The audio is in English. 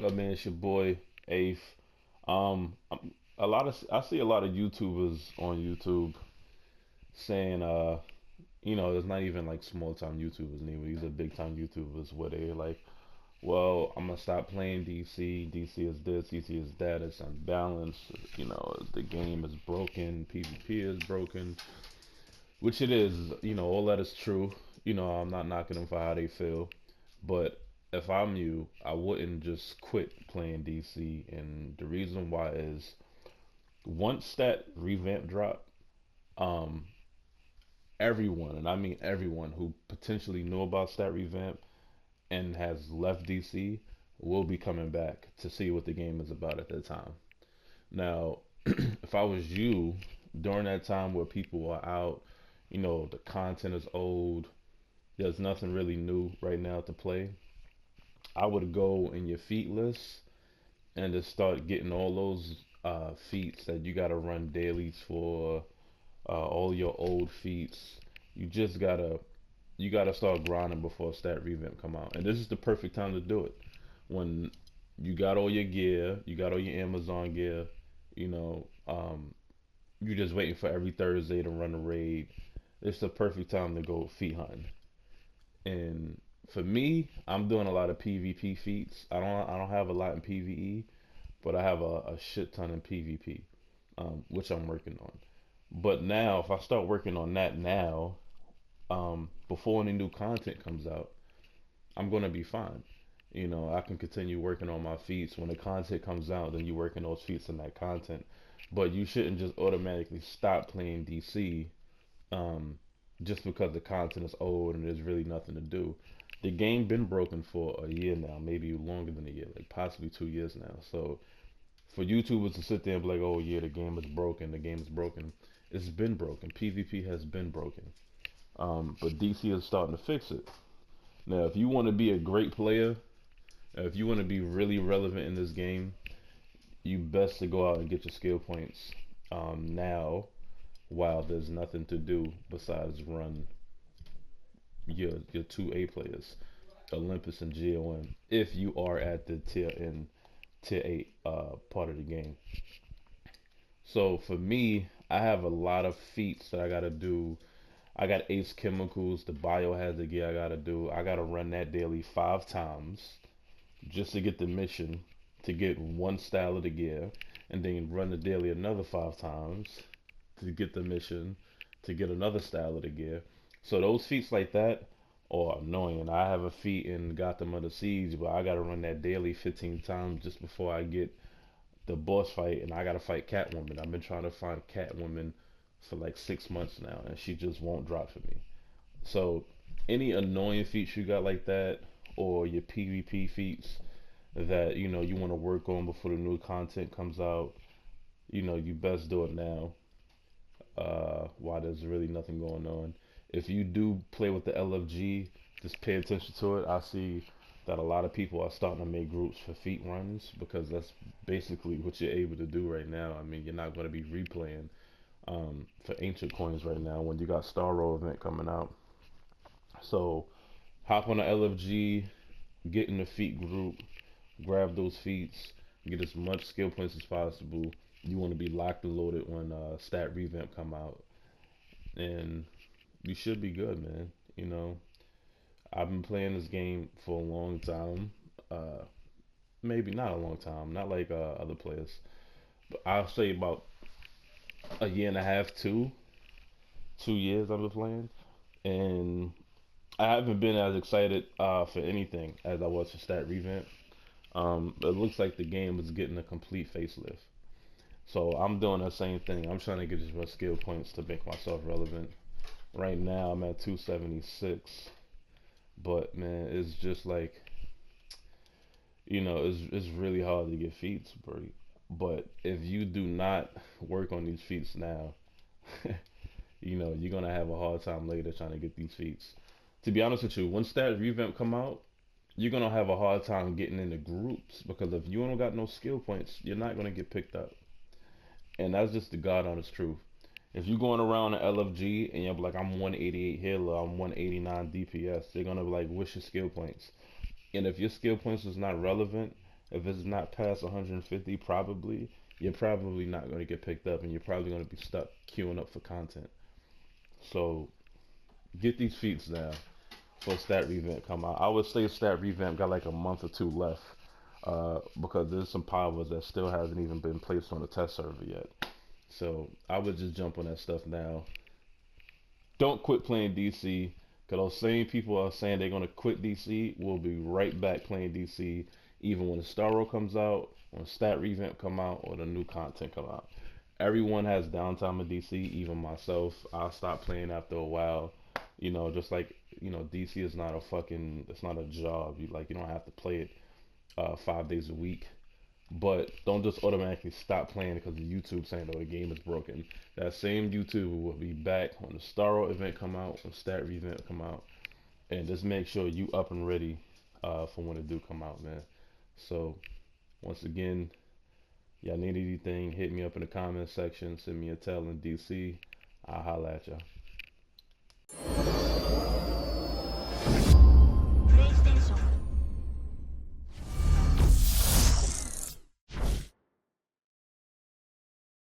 I mean, it's your boy Ace. I see a lot of YouTubers on YouTube saying, there's not even like small time YouTubers anymore. These are big time YouTubers where they like, well, I'm gonna stop playing DC. DC is this, DC is that. It's unbalanced. The game is broken. PvP is broken, which it is. All that is true. I'm not knocking them for how they feel, but if I'm you, I wouldn't just quit playing DC. And the reason why is once that revamp dropped, um, everyone, and I mean everyone who potentially knew about stat revamp and has left DC will be coming back to see what the game is about at that time. Now, if I was you during that time where people are out, the content is old, there's nothing really new right now to play. I would go in your feat list and just start getting all those feats that you got to run dailies for, all your old feats. You just gotta start grinding before stat revamp come out, and this is the perfect time to do it. When you got all your gear, you got all your Amazon gear, you know, you're just waiting for every Thursday to run a raid. It's the perfect time to go feat hunting. And for me, I'm doing a lot of PvP feats. I don't have a lot in PvE, but I have a shit ton in PvP, which I'm working on. But now, if I start working on that now, before any new content comes out, I'm gonna be fine. I can continue working on my feats. When the content comes out, then you work in those feats and that content. But you shouldn't just automatically stop playing DC, um, just because the content is old and there's really nothing to do. The game been broken for a year now, maybe longer than a year, like possibly 2 years now. So for YouTubers to sit there and be like, "Oh yeah, the game is broken. The game is broken," it's been broken. PvP has been broken. But DC is starting to fix it. Now, if you want to be a great player, if you want to be really relevant in this game, you best to go out and get your skill points now while there's nothing to do besides run your two A players, Olympus and GOM, if you are at the tier 8 part of the game. So for me, I have a lot of feats that I gotta do. I got Ace Chemicals, the biohazard gear I gotta do. I gotta run that daily 5 times just to get the mission to get one style of the gear, and then run the daily another 5 times to get the mission to get another style of the gear. So those feats like that are annoying. I have a feat in Gotham of the Siege, but I gotta run that daily 15 times just before I get the boss fight, and I gotta fight Catwoman. I've been trying to find Catwoman for like 6 months now, and she just won't drop for me. So any annoying feats you got like that, or your PvP feats that you want to work on before the new content comes out, you best do it now. While there's really nothing going on. If you do play with the LFG, just pay attention to it. I see that a lot of people are starting to make groups for feet runs because that's basically what you're able to do right now. I mean, you're not going to be replaying for ancient coins right now when you got Star Row event coming out. So hop on the LFG, get in the feet group, grab those feats, get as much skill points as possible. You want to be locked and loaded when stat revamp come out, and you should be good, man. I've been playing this game for a long time. Uh, Maybe not a long time, not like other players, but I'll say about a year and a half, 2 years I've been playing, and I haven't been as excited for anything as I was for stat revamp. It looks like the game is getting a complete facelift. So I'm doing the same thing. I'm trying to get as much skill points to make myself relevant. Right now I'm at 276, but man, it's just like it's really hard to get feats, bro. But if you do not work on these feats now, you're gonna have a hard time later trying to get these feats. To be honest with you, once that revamp come out, you're gonna have a hard time getting into groups because if you don't got no skill points, you're not gonna get picked up. And that's just the God honest truth. If you're going around an LFG and you're like, I'm 188 healer, I'm 189 DPS, they're gonna be like, what's your skill points? And if your skill points is not relevant, If it's not past 150, probably you're probably not going to get picked up, and you're probably going to be stuck queuing up for content. So get these feats down for stat revamp come out. I would say stat revamp got like a month or two left, because there's some powers that still hasn't even been placed on the test server yet. So I would just jump on that stuff now. Don't quit playing DC, because those same people are saying they're gonna quit DC will be right back playing DC, even when the Starro comes out, when stat revamp come out, or the new content come out. Everyone has downtime in DC, even myself. I stopped playing after a while. Just like DC is not a fucking, it's not a job. You don't have to play it 5 days a week. But don't just automatically stop playing because of YouTube saying, "Oh, the game is broken." That same YouTuber will be back when the Starro event come out, when Stat Revamp come out, and just make sure you up and ready for when it do come out, man. So once again, y'all need anything, hit me up in the comment section, send me a tell in DC. I'll holla at y'all.